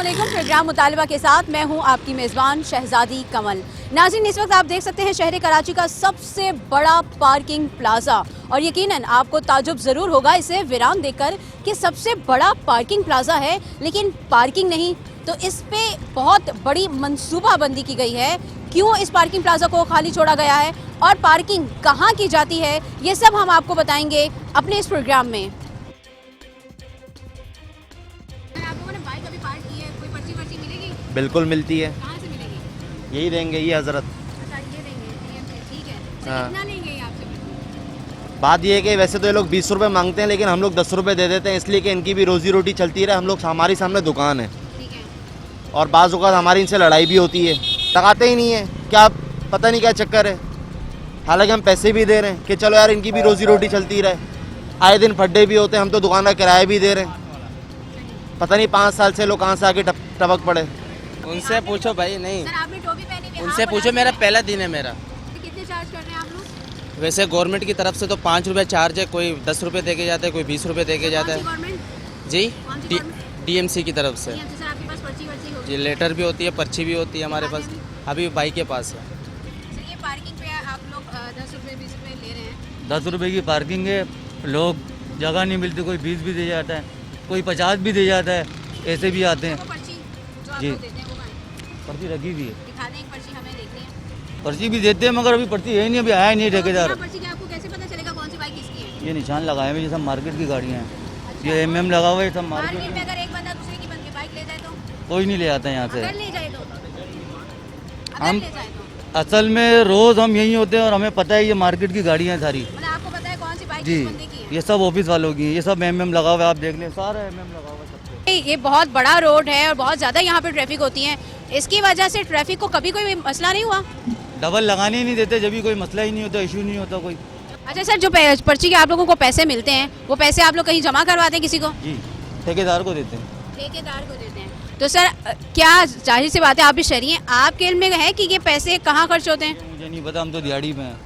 अस्सलामुअलैकुम। प्रोग्राम मुतालिबा के साथ मैं हूं आपकी मेज़बान शहजादी कमल। नाज़रीन, इस वक्त आप देख सकते हैं शहर कराची का सबसे बड़ा पार्किंग प्लाजा, और यकीनन आपको ताजुब ज़रूर होगा इसे वीरान देखकर कि सबसे बड़ा पार्किंग प्लाजा है लेकिन पार्किंग नहीं। तो इस पे बहुत बड़ी मंसूबाबंदी की गई है। क्यों इस पार्किंग प्लाजा को खाली छोड़ा गया है और पार्किंग कहाँ की जाती है, ये सब हम आपको बताएंगे अपने इस प्रोग्राम में। बिल्कुल मिलती है। कहाँ से मिलेगी? यही देंगे, ये हजरत। अच्छा, ये देंगे, ठीक है। तो हाँ। कितना लेंगे ये आपसे? बात ये है कि वैसे तो ये लोग 20 रुपये मांगते हैं, लेकिन हम लोग 10 रुपये दे देते हैं, इसलिए कि इनकी भी रोजी रोटी चलती रहे। हम लोग, हमारी सामने दुकान है ठीक है। और बाज़ औक़ात हमारी इनसे लड़ाई भी होती है, लगाते ही नहीं है। क्या पता नहीं क्या चक्कर है। हालांकि हम पैसे भी दे रहे हैं कि चलो यार इनकी भी रोजी रोटी चलती रहे। आए दिन फड्डे भी होते हैं, हम तो दुकान का किराया भी दे रहे हैं। पता नहीं 5 साल से लोग कहाँ से आके टपक पड़े। उनसे पूछो भाई। नहीं, सर आपने टोपी पहनी हुई है, उनसे आप पूछो। मेरा पहला दिन है मेरा। तो कितने चार्ज कर रहे हैं आप लोग? वैसे गवर्नमेंट की तरफ से तो 5 रुपये चार्ज है। कोई 10 रुपये दे के जाता है, कोई 20 रुपये दे के जाता कौन सी है। गवर्नमेंट? जी, कौन सी गवर्नमेंट? DMC की तरफ से। सर आपके पास पर्ची वर्ची होगी? जी, लेटर भी होती है, पर्ची भी होती है हमारे पास। अभी भाई के पास है। सर ये पार्किंग पे आप लोग 10 रुपये 20 रुपये ले रहे हैं। 10 रुपए की पार्किंग है। लोग जगह नहीं मिलती, कोई 20 भी दे जाता है, कोई 50 भी दे जाता है, ऐसे भी आते हैं। वो पर्ची जो आप जी। लोग देते हैं वो कहाँ? पर्ची रखी हुई है, दिखा दें एक पर्ची, हमें देखनी है। पर्ची भी देते हैं, मगर अभी पर्ची है ही नहीं, अभी आया नहीं तो ठेकेदार। बिना पर्ची के आपको कैसे पता चलेगा कौन सी बाइक किसकी है? ये निशान लगाए हुए, ये सब मार्केट की गाड़ियाँ हैं। ये MM लगा हुआ है, सब मार्केट मार्केट में में। अगर एक बंदा दूसरे की बाइक ले जाए तो? कोई नहीं ले आता है यहाँ से। अगर ले जाए तो? अगर हम ले जाए तो? असल में रोज़ हम यहीं होते हैं और हमें पता है ये मार्केट की गाड़ियाँ हैं सारी। मतलब आपको पता है कौन सी बाइक जी, किस बंदे की है? ये सब ऑफिस वालों की है, ये सब MM लगा हुआ है, आप देख लें, सारा MM लगा हुआ है सबको। ये बहुत बड़ा रोड है और बहुत ज़्यादा यहाँ पे ट्रैफिक होती है। इसकी वजह से ट्रैफिक को कभी कोई मसला नहीं हुआ? डबल लगाने ही नहीं देते, जब भी कोई मसला ही नहीं होता, इशू नहीं होता कोई। अच्छा सर, जो पर्ची के आप लोगों को पैसे मिलते हैं, वो पैसे आप लोग कहीं जमा करवाते हैं किसी को? जी, ठेकेदार को देते हैं। ठेकेदार को देते हैं। तो सर क्या, जाहिर सी बात है आप भी शहरी हैं, आपके इल्म में है कि ये पैसे कहाँ खर्च होते हैं? मुझे नहीं पता, हम तो दिहाड़ी में हैं।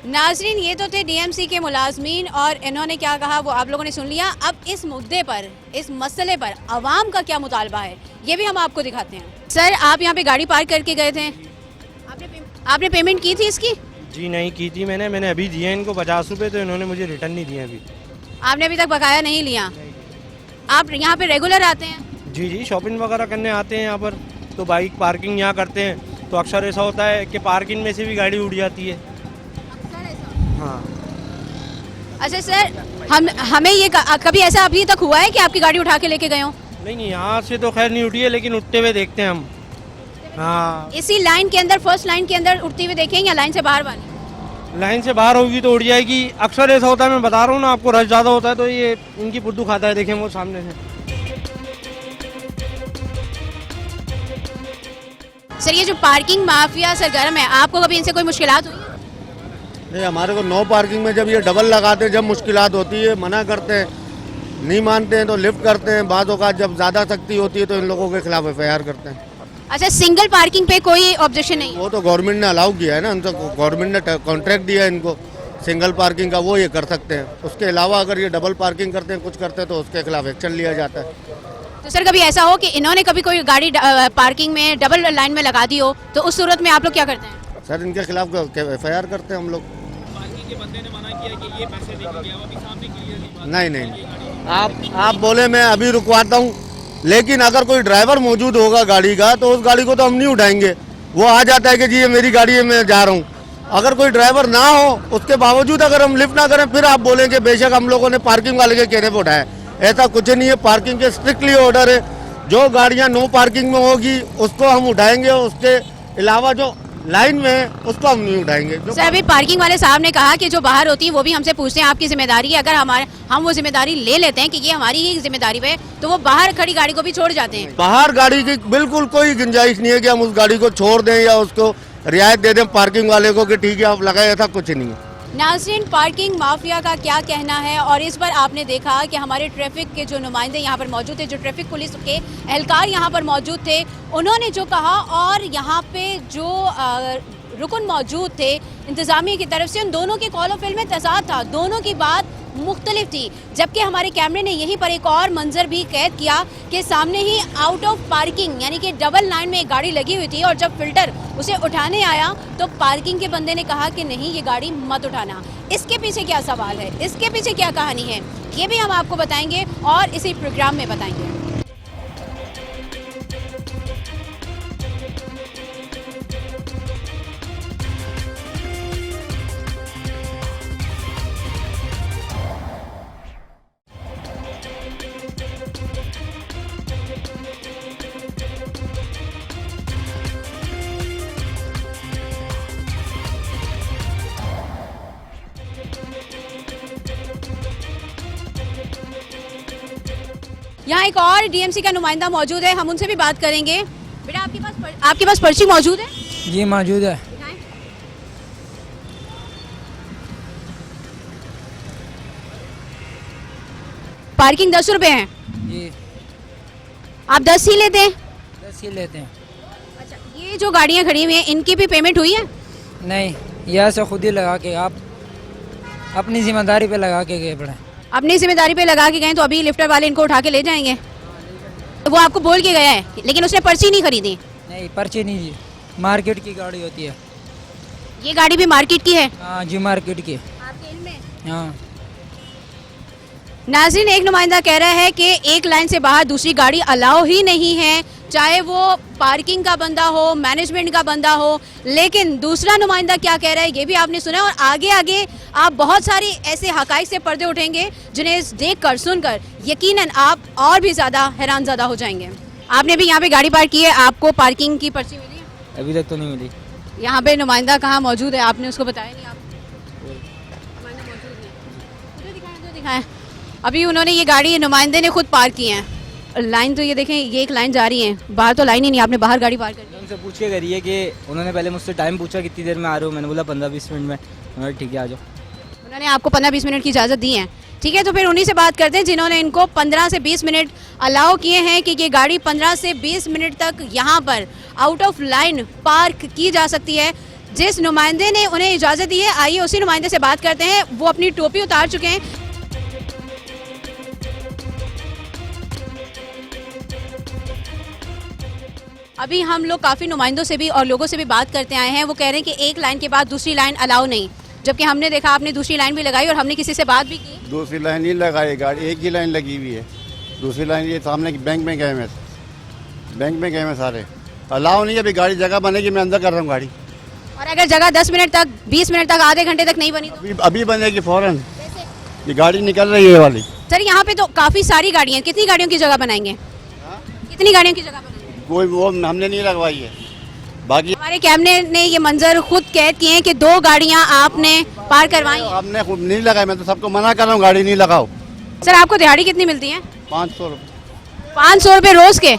नाजरीन, ये तो थे DMC के मुलाजमीन और इन्होंने क्या कहा वो आप लोगों ने सुन लिया। अब इस मुद्दे पर, इस मसले पर आवाम का क्या मुतालबा है, ये भी हम आपको दिखाते हैं। सर आप यहाँ पे गाड़ी पार्क करके गए थे, आपने पेमेंट की थी इसकी? जी नहीं की थी मैंने अभी दिए इनको 50 रुपये, तो इन्होंने मुझे रिटर्न नहीं दिए अभी। आपने अभी तक बकाया नहीं लिया? आप यहाँ पे रेगुलर आते हैं? जी, शॉपिंग वगैरह करने आते हैं यहाँ पर, तो बाइक पार्किंग यहाँ करते हैं, तो अक्सर ऐसा होता है कि पार्किंग में से भी गाड़ी उड़ जाती है। हाँ। अच्छा सर, हमें ये कभी ऐसा अभी तक हुआ है कि आपकी गाड़ी उठा के लेके गए हो? नहीं, यहाँ से तो खैर नहीं उठी है, लेकिन उठते हुए देखते हैं हम। हाँ, इसी लाइन के अंदर, फर्स्ट लाइन के अंदर उठते हुए देखें या लाइन से बाहर वाली? लाइन से बाहर होगी तो उड़ जाएगी। अक्सर ऐसा होता है, मैं बता रहा हूँ ना आपको, रश ज़्यादा होता है तो ये इनकी पुद्दू खाता है। देखें वो सामने से। सर ये जो पार्किंग माफिया सरगर्म है, आपको कभी इनसे कोई मुश्किलात हुई है? नहीं, हमारे को नो पार्किंग में जब ये डबल लगाते हैं, जब मुश्किलात होती है, मना करते हैं, नहीं मानते हैं तो लिफ्ट करते हैं। बातों का जब ज़्यादा सख्ती होती है तो इन लोगों के खिलाफ FIR करते हैं। अच्छा, सिंगल पार्किंग पे कोई ऑब्जेक्शन नहीं है? वो तो गवर्नमेंट ने अलाउ किया है ना, उनको गवर्नमेंट ने कॉन्ट्रैक्ट दिया है इनको सिंगल पार्किंग का, वो ये कर सकते हैं। उसके अलावा अगर ये डबल पार्किंग करते हैं, कुछ करते हैं, तो उसके खिलाफ एक्शन लिया जाता है। तो सर कभी ऐसा हो कि इन्होंने कभी कोई गाड़ी पार्किंग में डबल लाइन में लगा दी हो, तो उस सूरत में आप लोग क्या करते हैं? सर इनके खिलाफ FIR करते हैं हम लोग। नहीं, आप बोले मैं अभी रुकवाता हूँ, लेकिन अगर कोई ड्राइवर मौजूद होगा गाड़ी का, तो उस गाड़ी को तो हम नहीं उठाएंगे। वो आ जाता है कि जी ये मेरी गाड़ी है, मैं जा रहा हूँ। अगर कोई ड्राइवर ना हो, उसके बावजूद अगर हम लिफ्ट ना करें, फिर आप बोलेंगे बेशक हम लोगों ने पार्किंग वाले के कहने पर उठाया। ऐसा कुछ नहीं है, पार्किंग के स्ट्रिक्टली ऑर्डर है। जो गाड़ियाँ नो पार्किंग में होगी उसको हम उठाएंगे, उसके अलावा जो लाइन में है उसको हम नहीं उठाएंगे। सर अभी पार्किंग वाले साहब ने कहा कि जो बाहर होती है वो भी हमसे पूछते हैं आपकी जिम्मेदारी है। अगर हम वो जिम्मेदारी ले लेते हैं कि ये हमारी ही जिम्मेदारी है, तो वो बाहर खड़ी गाड़ी को भी छोड़ जाते हैं। बाहर गाड़ी की बिल्कुल कोई गुंजाइश नहीं है कि हम उस गाड़ी को छोड़ दें या उसको रियायत दे दें पार्किंग वाले को कि ठीक है आप लगाए, ऐसा कुछ नहीं है। नाज़रीन, पार्किंग माफिया का क्या कहना है, और इस पर आपने देखा कि हमारे ट्रैफिक के जो नुमाइंदे यहाँ पर मौजूद थे, जो ट्रैफिक पुलिस के एहलकार यहाँ पर मौजूद थे, उन्होंने जो कहा, और यहाँ पे जो रुकन मौजूद थे इंतज़ामिया की तरफ से, उन दोनों के कॉल ऑफ फिल में तज़ाद था। दोनों की बात मुख्तलिफ थी, जबकि हमारे कैमरे ने यहीं पर एक और मंजर भी कैद किया कि सामने ही आउट ऑफ पार्किंग यानी कि डबल लाइन में एक गाड़ी लगी हुई थी और जब फिल्टर उसे उठाने आया तो पार्किंग के बंदे ने कहा कि नहीं, ये गाड़ी मत उठाना। इसके पीछे क्या सवाल है, इसके पीछे क्या कहानी है, ये भी हम आपको बताएंगे और इसी प्रोग्राम में बताएंगे। यहाँ एक और डीएमसी का नुमाइंदा मौजूद है, हम उनसे भी बात करेंगे। बेटा आपके पास पर्ची मौजूद है? जी मौजूद है। दिखाएं। पार्किंग 10 रुपए है, जी आप 10 ही लेते हैं? 10 ही लेते हैं। अच्छा, ये जो गाड़ियाँ खड़ी हुई हैं इनकी भी पेमेंट हुई है? नहीं, यहाँ से खुद ही लगा के आप अपनी जिम्मेदारी पे लगा के गए पड़े। अपनी जिम्मेदारी पे लगा के गए तो अभी लिफ्टर वाले इनको उठा के ले जाएंगे? वो आपको बोल के गया है लेकिन उसने पर्ची नहीं खरीदी? नहीं, पर्ची नहीं जी, मार्केट की गाड़ी होती है। ये गाड़ी भी मार्केट की है? हाँ जी, मार्केट की। आपके इल्म में? हाँ। नाज़रीन, एक नुमाइंदा कह रहा है कि एक लाइन से बाहर दूसरी गाड़ी अलाउ ही नहीं है, चाहे वो पार्किंग का बंदा हो, मैनेजमेंट का बंदा हो। लेकिन दूसरा नुमाइंदा क्या कह रहा है ये भी आपने सुना और आगे आगे आप बहुत सारी ऐसे हकाइक से पर्दे उठेंगे जिन्हें देख कर सुनकर यकीनन आप और भी ज़्यादा हैरानज़दा हो जाएंगे। आपने भी यहाँ पे गाड़ी पार्क की है, आपको पार्किंग की पर्ची मिली है? अभी तक तो नहीं मिली। यहाँ पे नुमाइंदा कहाँ मौजूद है, आपने उसको बताया नहीं? आप नुमाइंदा मौजूद नहीं, उधर दिखाएं। अभी उन्होंने ये गाड़ी नुमाइंदे ने खुद पार्क की है। लाइन तो ये देखें, ये एक लाइन जा रही है, बाहर तो लाइन ही नहीं, आपने बाहर गाड़ी पार्क कर दी। उनसे पूछ के करिए कि उन्होंने पहले मुझसे टाइम पूछा कितनी देर में आ रहे हो, मैंने बोला 15-20 मिनट में। उन्होंने ठीक है आ जाओ। उन्होंने आपको 15-20 मिनट की इजाज़त दी है, ठीक है? तो फिर उन्हीं से बात करते हैं जिन्होंने इनको 15 से 20 मिनट अलाउ किए हैं कि ये गाड़ी 15 से 20 मिनट तक यहाँ पर आउट ऑफ लाइन पार्क की जा सकती है। जिस नुमाइंदे ने उन्हें इजाज़त दी है, आइए उसी नुमाइंदे से बात करते हैं। वो अपनी टोपी उतार चुके हैं। अभी हम लोग काफ़ी नुमाइंदों से भी और लोगों से भी बात करते आए हैं। वो कह रहे हैं कि एक लाइन के बाद दूसरी लाइन अलाउ नहीं, जबकि हमने देखा आपने दूसरी लाइन भी लगाई और हमने किसी से बात भी की। दूसरी लाइन नहीं लगाई, गाड़ी एक ही लाइन लगी हुई है। दूसरी लाइन ये सामने बैंक में गए हैं, बैंक में गए हैं सारे, अलाउ नहीं है। अभी गाड़ी जगह बनेगी, मैं अंदर कर रहा हूँ गाड़ी। और अगर जगह 10 मिनट तक, 20 मिनट तक, आधे घंटे तक नहीं बनी तो? अभी बनेगी फौरन, ये गाड़ी निकल रही है वाली। सर यहाँ पे तो काफ़ी सारी गाड़ियाँ, कितनी गाड़ियों की जगह बनाएंगे? कितनी गाड़ियों की जगह बनाएंगे? कोई वो हमने नहीं लगवाई है। बाकी हमारे कैमरे ने ये मंजर खुद कैद किए हैं कि 2 गाड़ियाँ आपने पार करवाई हैं। हमने खुद नहीं लगाई, मैं तो सबको मना कर रहा हूँ गाड़ी नहीं लगाओ। सर आपको दिहाड़ी कितनी मिलती है? 500 रुपये। 500 रुपये रोज़ के?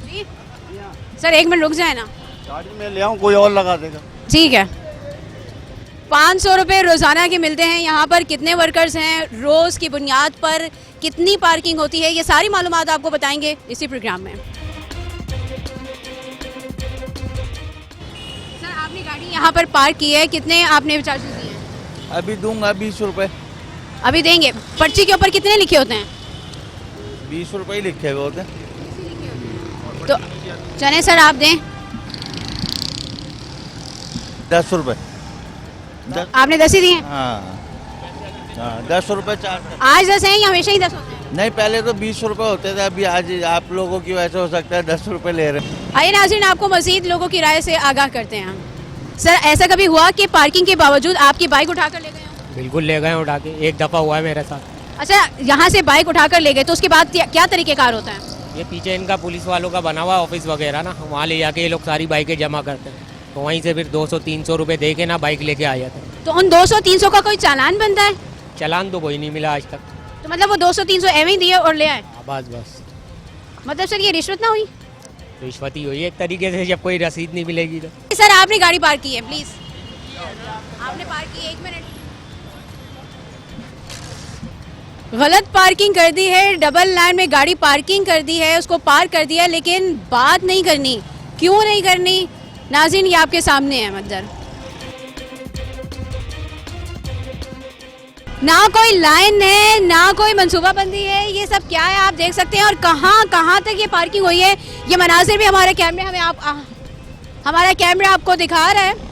जी सर, 1 मिनट रुक जाए ना, गाड़ी में ले आऊँ, कोई और लगा देगा। ठीक है। 500 रुपये रोज़ाना के मिलते हैं। यहाँ पर कितने वर्कर्स हैं, रोज़ की बुनियाद पर कितनी पार्किंग होती है, ये सारी मालूमात आपको बताएंगे इसी प्रोग्राम में। सर आपने गाड़ी यहाँ पर पार्क की है, कितने आपने चार्जेस दिए हैं? अभी दूंगा 20 रुपये। अभी देंगे? पर्ची के ऊपर कितने लिखे होते हैं? 20 रुपये ही लिखे हुए होते हैं। तो चलें सर, आप दें। 10 रुपये। आपने 10 ही दिए हैं? हाँ 10 रुपये चार्ज। आज 10 हैं या हमेशा ही 10 होते हैं? नहीं, पहले तो 20 रुपये होते थे, अभी आज आप लोगों की वजह से हो सकता है 10 रुपये ले रहे हैं। आइए नाज़रीन, आपको मज़ीद लोगों की राय से आगाह करते हैं। सर ऐसा कभी हुआ कि पार्किंग के बावजूद आपकी बाइक उठा कर ले गए हो? बिल्कुल ले गए उठा के, एक दफ़ा हुआ है मेरे साथ। अच्छा, यहाँ से बाइक उठा कर ले गए तो उसके बाद क्या तरीक़ेकार होता है? ये पीछे इनका पुलिस वालों का बना हुआ ऑफिस वगैरह ना, वहाँ ले जाके ये लोग सारी बाइकें जमा करते हैं, तो वहीं से फिर 200-300 रुपये दे के ना बाइक लेके आ जाते हैं। तो उन 200-300 का कोई चालान बनता है? चालान तो कोई नहीं मिला आज तक। तो मतलब वो 200-300 एवं ही दिए और ले आए? बस मतलब सर ये रिश्वत ना हुई? रिश्वत ही हुई एक तरीके से, जब कोई रसीद नहीं मिलेगी तो। सर आपने गाड़ी पार्क की है, प्लीज़ आपने पार्क की, 1 मिनट। गलत पार्किंग कर दी है, डबल लाइन में गाड़ी पार्किंग कर दी है, उसको पार्क कर दिया, लेकिन बात नहीं करनी। क्यों नहीं करनी नाज़रीन, ये आपके सामने है मंजर। ना कोई लाइन है, ना कोई मंसूबाबंदी है, ये सब क्या है आप देख सकते हैं। और कहाँ कहाँ तक ये पार्किंग हुई है, ये मनाजिर भी हमारे कैमरे हमारा कैमरा आपको दिखा रहा है।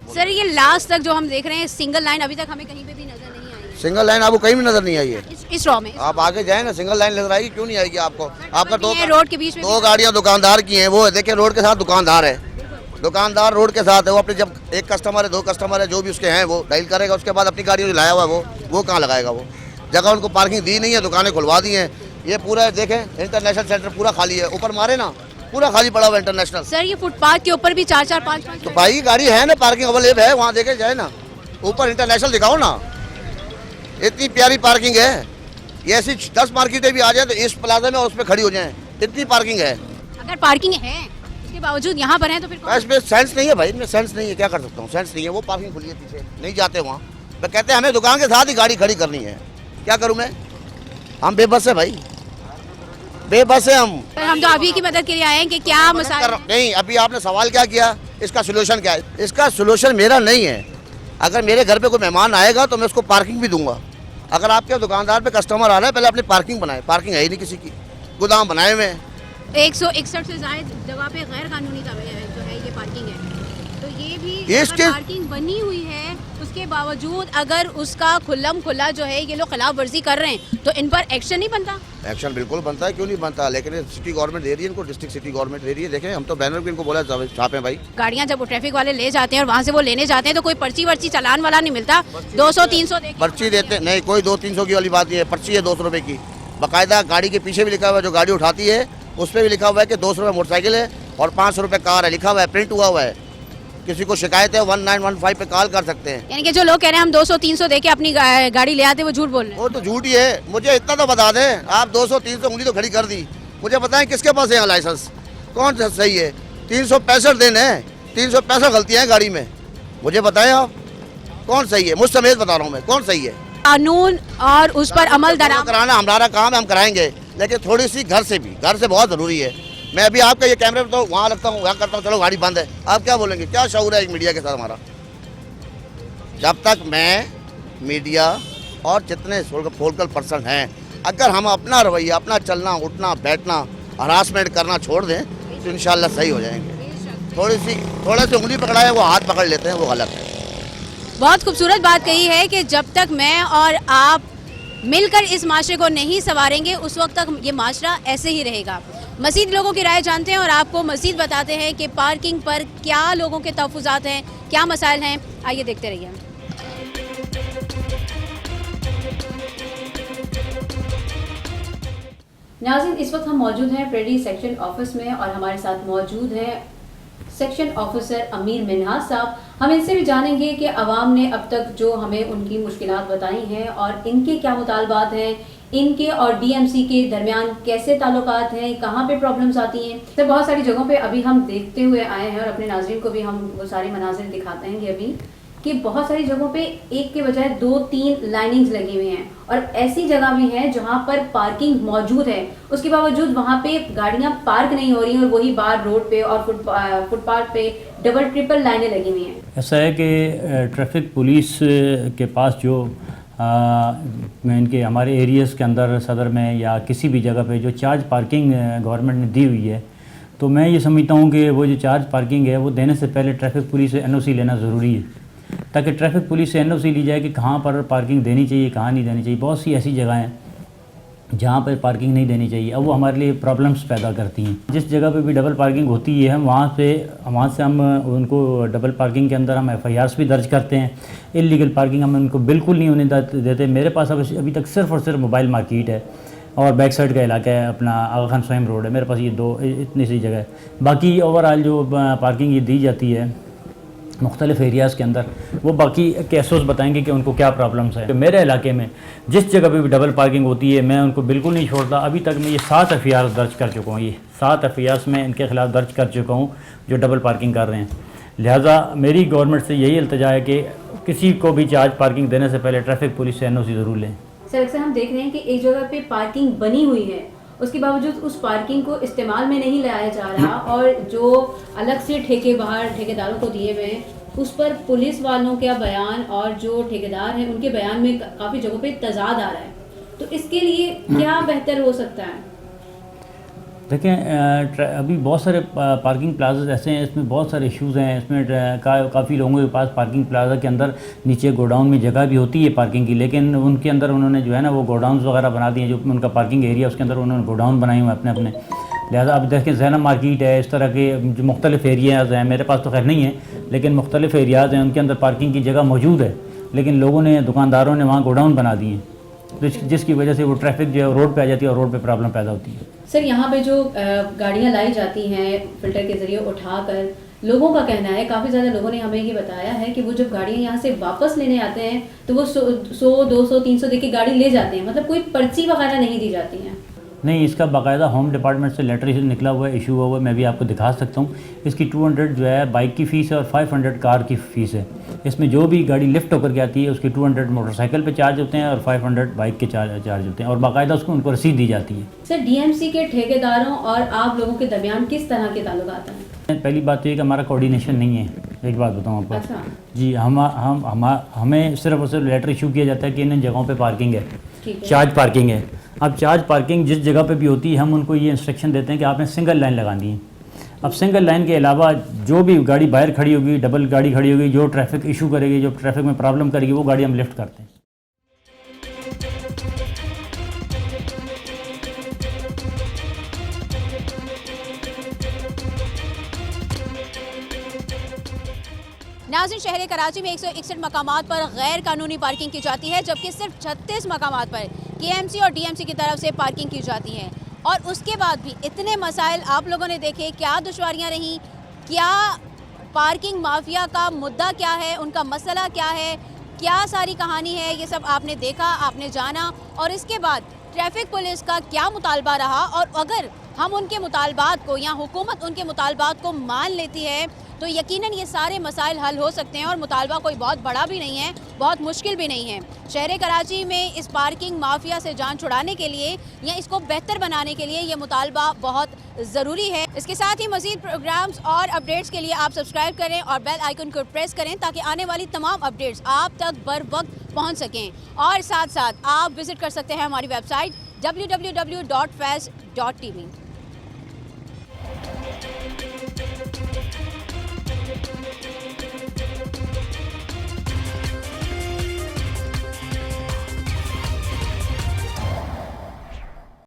सर ये लास्ट तक जो हम देख रहे हैं सिंगल लाइन अभी तक हमें कहीं पे भी नजर नहीं आई सिंगल लाइन आपको कहीं भी नजर नहीं आई है। इस रॉ में। आप आगे जाए ना, सिंगल लाइन नजर आएगी, क्यों नहीं आएगी आपको? आपका रोड के बीच में दो गाड़ियां दुकानदार की हैं, वो देखिए रोड के साथ दुकानदार है, दुकानदार रोड के साथ है। वो अपने जब एक कस्टमर है, दो कस्टमर है, जो भी उसके हैं वो डायल करेगा, उसके बाद अपनी गाड़ी जो लाया हुआ है वो कहाँ लगाएगा? वो जगह उनको पार्किंग दी नहीं है, दुकानें खुलवा दी हैं। ये पूरा देखें इंटरनेशनल सेंटर पूरा खाली है, ऊपर मारे ना पूरा खाली पड़ा हुआ इंटरनेशनल। सर ये फुटपाथ के ऊपर भी 4-4 5-5 तो भाई गाड़ी है ना, पार्किंग अवेलेबल है, वहाँ देखे जाए ना, ऊपर इंटरनेशनल दिखाओ ना, इतनी प्यारी पार्किंग है। ये ऐसी 10 मार्केटें भी आ जाए तो इस प्लाजा में और उसमें खड़ी हो जाए, इतनी पार्किंग है। अगर पार्किंग है उसके बावजूद यहाँ पर है तो फिर इसमें सेंस नहीं है भाई, इनमें सेंस नहीं है, क्या कर सकता हूँ? सेंस नहीं है, वो पार्किंग खुली है पीछे, नहीं जाते वहाँ। मैं कहते हैं हमें दुकान के साथ ही गाड़ी खड़ी करनी है, क्या करूँ मैं? हम बेबस है भाई, बेबस है हम तो अभी की मदद के लिए आए हैं कि क्या मसाला नहीं। अभी आपने सवाल क्या किया, इसका सोल्यूशन क्या है? इसका सोल्यूशन मेरा नहीं है। अगर मेरे घर पे कोई मेहमान आएगा तो मैं उसको पार्किंग भी दूंगा। अगर आपके दुकानदार पे कस्टमर आ रहा है, पहले अपनी पार्किंग बनाए, पार्किंग है ही नहीं किसी की, गोदाम बनाए हुए। 161 से ज्यादा जगह पे गैर कानूनी जो है ये पार्किंग है, तो ये भी इसके पार्किंग बनी हुई है, उसके बावजूद अगर उसका खुल्लम खुला जो है ये लोग खिलाफ वर्जी कर रहे हैं तो इन पर एक्शन नहीं बनता। एक्शन बिल्कुल बनता है, क्यों नहीं बनता? लेकिन सिटी गवर्नमेंट दे रही है इनको, डिस्ट्रिक्ट सिटी गवर्नमेंट दे रही है। देखें हम तो बैनर भी इनको बोला छापे भाई। गाड़ियां जब वो ट्रैफिक वाले ले जाते हैं और वहाँ से वो लेने जाते हैं तो कोई पर्ची वर्ची चालान वाला नहीं मिलता, 200-300 पर्ची देते नहीं, कोई 200-300 की वाली बात नहीं है, पर्ची है 200 रुपये की। बाकायदा गाड़ी के पीछे भी लिखा हुआ है, जो गाड़ी उठाती है उस पर भी लिखा हुआ है कि 200 रुपये मोटरसाइकिल है और 500 रुपये कार है, लिखा हुआ है, प्रिंट हुआ हुआ है। किसी को शिकायत है 1915 पे कॉल कर सकते हैं। यानी कि जो लोग कह रहे हैं हम 200-300 देके अपनी गाड़ी ले आते वो झूठ बोल रहे हैं। वो तो झूठ ही है। मुझे इतना तो बता दें, आप 200-300 उंगली तो खड़ी कर दी, मुझे बताएं किसके पास है लाइसेंस, कौन सा सही है? 365 दिन है, 365 गलतियां हैं गाड़ी में, मुझे बताएं आप कौन सही है? मुझ समेत बता रहा हूँ मैं, कौन सही है? कानून और उस पर अमल कराना हमारा काम है, हम कराएंगे, लेकिन थोड़ी सी घर से बहुत जरूरी है। मैं अभी आपका ये कैमरे तो वहाँ लगता हूँ, वहाँ करता हूँ, चलो गाड़ी बंद है, आप क्या बोलेंगे? क्या शऊर है एक मीडिया के साथ हमारा? जब तक मैं मीडिया और जितने फोकल पर्सन हैं, अगर हम अपना रवैया, अपना चलना उठना बैठना, हरासमेंट करना छोड़ दें तो इंशाल्लाह सही हो जाएंगे। थोड़े से उंगली पकड़ाए वो हाथ पकड़ लेते हैं, वो गलत है। बहुत खूबसूरत बात कही है कि जब तक मैं और आप मिलकर इस माशरे को नहीं संवारेंगे उस वक्त तक ये माशरा ऐसे ही रहेगा। मज़ीद लोगों की राय जानते हैं और आपको मज़ीद बताते हैं कि पार्किंग पर क्या लोगों के तहफ़्फ़ुज़ात हैं, क्या मसाइल हैं, आइए देखते रहिए। नाज़रीन इस वक्त हम मौजूद हैं प्रेडी सेक्शन ऑफिस में और हमारे साथ मौजूद हैं सेक्शन ऑफिसर अमीर मिन्हाज साहब। हम इनसे भी जानेंगे कि अवाम ने अब तक जो हमें उनकी मुश्किलात बताई हैं और इनके क्या मुतालबात हैं, इनके और डीएमसी के दरमियान कैसे ताल्लुकात हैं, कहाँ पे प्रॉब्लम्स आती हैं। तो बहुत सारी जगहों पे अभी हम देखते हुए आए हैं और अपने नाज़रीन को भी हम वो सारे मनाजिर दिखाते हैं कि अभी कि बहुत सारी जगहों पे एक के बजाय 2-3 लाइनिंग्स लगी हुई हैं और ऐसी जगह भी है जहाँ पर पार्किंग मौजूद है, उसके बावजूद वहाँ पे गाड़ियाँ पार्क नहीं हो रही हैं और वही बाहर रोड पे और फुटपाथ पे डबल ट्रिपल लाइनें लगी हुई हैं। ऐसा है कि ट्रैफिक पुलिस के पास जो इनके हमारे एरियाज़ के अंदर सदर में या किसी भी जगह पे जो चार्ज पार्किंग गवर्नमेंट ने दी हुई है, तो मैं ये समझता हूँ कि वो जो चार्ज पार्किंग है वो देने से पहले ट्रैफिक पुलिस से एनओसी लेना ज़रूरी है, ताकि ट्रैफिक पुलिस से एनओसी ली जाए कि कहाँ पर पार्किंग देनी चाहिए, कहाँ नहीं देनी चाहिए। बहुत सी ऐसी जगह हैं जहाँ पर पार्किंग नहीं देनी चाहिए, अब वो हमारे लिए प्रॉब्लम्स पैदा करती हैं। जिस जगह पे भी डबल पार्किंग होती है हम वहाँ से हम उनको डबल पार्किंग के अंदर हम एफआईआर्स भी दर्ज करते हैं। इल्लीगल पार्किंग हम उनको बिल्कुल नहीं होने देते। मेरे पास अभी तक सिर्फ़ और सिर्फ मोबाइल मार्केट है और बैक साइड का इलाका है अपना आगा खान स्वाइम रोड है, मेरे पास ये दो इतनी सी जगह है। बाकी ओवरऑल जो पार्किंग ये दी जाती है मुख्तलिफ एरियाज़ के अंदर, वो बाकी केसेस बताएंगे कि उनको क्या प्रॉब्लम्स है। तो मेरे इलाके में जिस जगह पे भी डबल पार्किंग होती है मैं उनको बिल्कुल नहीं छोड़ता। अभी तक मैं ये 7 एफआईआर दर्ज कर चुका हूँ, ये 7 एफआईआर में इनके ख़िलाफ़ दर्ज कर चुका हूँ जो डबल पार्किंग कर रहे हैं। लिहाजा मेरी गवर्नमेंट से यही इल्तिजा है कि किसी को भी चार्ज पार्किंग देने से पहले ट्रैफिक पुलिस से एनओसी ज़रूर लें। सर अक्सर हम देख रहे हैं कि एक जगह पे पार्किंग बनी हुई है उसके बावजूद उस पार्किंग को इस्तेमाल में नहीं लाया जा रहा और जो अलग से ठेके बाहर ठेकेदारों को दिए हुए हैं उस पर पुलिस वालों का बयान और जो ठेकेदार हैं उनके बयान में काफ़ी जगहों पे तजाद आ रहा है, तो इसके लिए क्या बेहतर हो सकता है? देखें, अभी बहुत सारे पार्किंग प्लाजाज ऐसे हैं, इसमें बहुत सारे इश्यूज़ हैं। इसमें काफ़ी लोगों के पास पार्किंग प्लाजा के अंदर नीचे गोडाउन में जगह भी होती है पार्किंग की, लेकिन उनके अंदर उन्होंने जो है ना वो गोडाउन्स वगैरह बना दिए, जो उनका पार्किंग एरिया उसके अंदर उन्होंने गोडाउन बनाए हुए अपने अपने। लिहाजा अब देखें जैना मार्केट है, इस तरह के जो मुख्तलिफ एरियाज़ हैं, मेरे पास तो खैर नहीं है लेकिन मुख्तलिफ एरियाज़ हैं, उनके अंदर पार्किंग की जगह मौजूद है, लेकिन लोगों ने दुकानदारों ने वहाँ गोडाउन बना दिए, तो जिसकी वजह से वो ट्रैफिक जो है रोड पे आ जाती है और रोड पे प्रॉब्लम पैदा होती है। सर, यहाँ पे जो गाड़ियाँ लाई जाती हैं फिल्टर के ज़रिए उठाकर, लोगों का कहना है, काफ़ी ज़्यादा लोगों ने हमें ये बताया है कि वो जब गाड़ियाँ यहाँ से वापस लेने आते हैं तो वो 100, 200, 300 दे के गाड़ी ले जाते हैं, मतलब कोई पर्ची वगैरह नहीं दी जाती हैं। नहीं, इसका बाकायदा होम डिपार्टमेंट से लेटर निकला हुआ है, इशू हुआ है, मैं भी आपको दिखा सकता हूँ। इसकी 200 जो है बाइक की फ़ीस है और 500 कार की फ़ीस है। इसमें जो भी गाड़ी लिफ्ट होकर के आती है उसकी 200 मोटरसाइकिल पे चार्ज होते हैं और 500 बाइक के चार्ज होते हैं और बाकायदा उसको उनको रसीद दी जाती है। सर, डीएमसी के ठेकेदारों और आप लोगों के दरमियान किस तरह के ताल्लुकात हैं? पहली बात तो ये कि हमारा कोऑर्डिनेशन नहीं है। एक बात बताऊँ आपको। अच्छा। जी, हमें सिर्फ और सिर्फ लेटर इशू किया जाता है कि इन जगहों पे पार्किंग है, चार्ज पार्किंग है। अब चार्ज पार्किंग जिस जगह पे भी होती है हम उनको ये इंस्ट्रक्शन देते हैं कि आपने सिंगल लाइन लगानी है। अब सिंगल लाइन के अलावा जो भी गाड़ी बाहर खड़ी होगी, डबल गाड़ी खड़ी होगी, जो ट्रैफिक इशू करेगी, जो ट्रैफिक में प्रॉब्लम करेगी, वो गाड़ी हम लिफ्ट करते हैं। नाज़रीन, शहर कराची में 161 मकामात पर गैर कानूनी पार्किंग की जाती है, जबकि सिर्फ 36 मकामात पर केएमसी और डीएमसी की तरफ से पार्किंग की जाती है। और उसके बाद भी इतने मसाइल आप लोगों ने देखे, क्या दुश्वारियां रहीं, क्या पार्किंग माफिया का मुद्दा क्या है, उनका मसला क्या है, क्या सारी कहानी है, ये सब आपने देखा, आपने जाना। और इसके बाद ट्रैफिक पुलिस का क्या मुतालबा रहा, और अगर हम उनके मुतालबात को या हुकूमत उनके मुतालबात को मान लेती है तो यकीनन ये सारे मसाइल हल हो सकते हैं। और मुतालबा कोई बहुत बड़ा भी नहीं है, बहुत मुश्किल भी नहीं है। शहर कराची में इस पार्किंग माफिया से जान छुड़ाने के लिए या इसको बेहतर बनाने के लिए ये मुतालबा बहुत ज़रूरी है। इसके साथ ही मज़ीद प्रोग्राम्स और अपडेट्स के लिए आप सब्सक्राइब करें और बेल आइकन को प्रेस करें ताकि आने वाली तमाम अपडेट्स आप तक बर वक्त पहुँच सकें। और साथ साथ आप विज़िट कर सकते हैं हमारी वेबसाइट www.faiz.tv।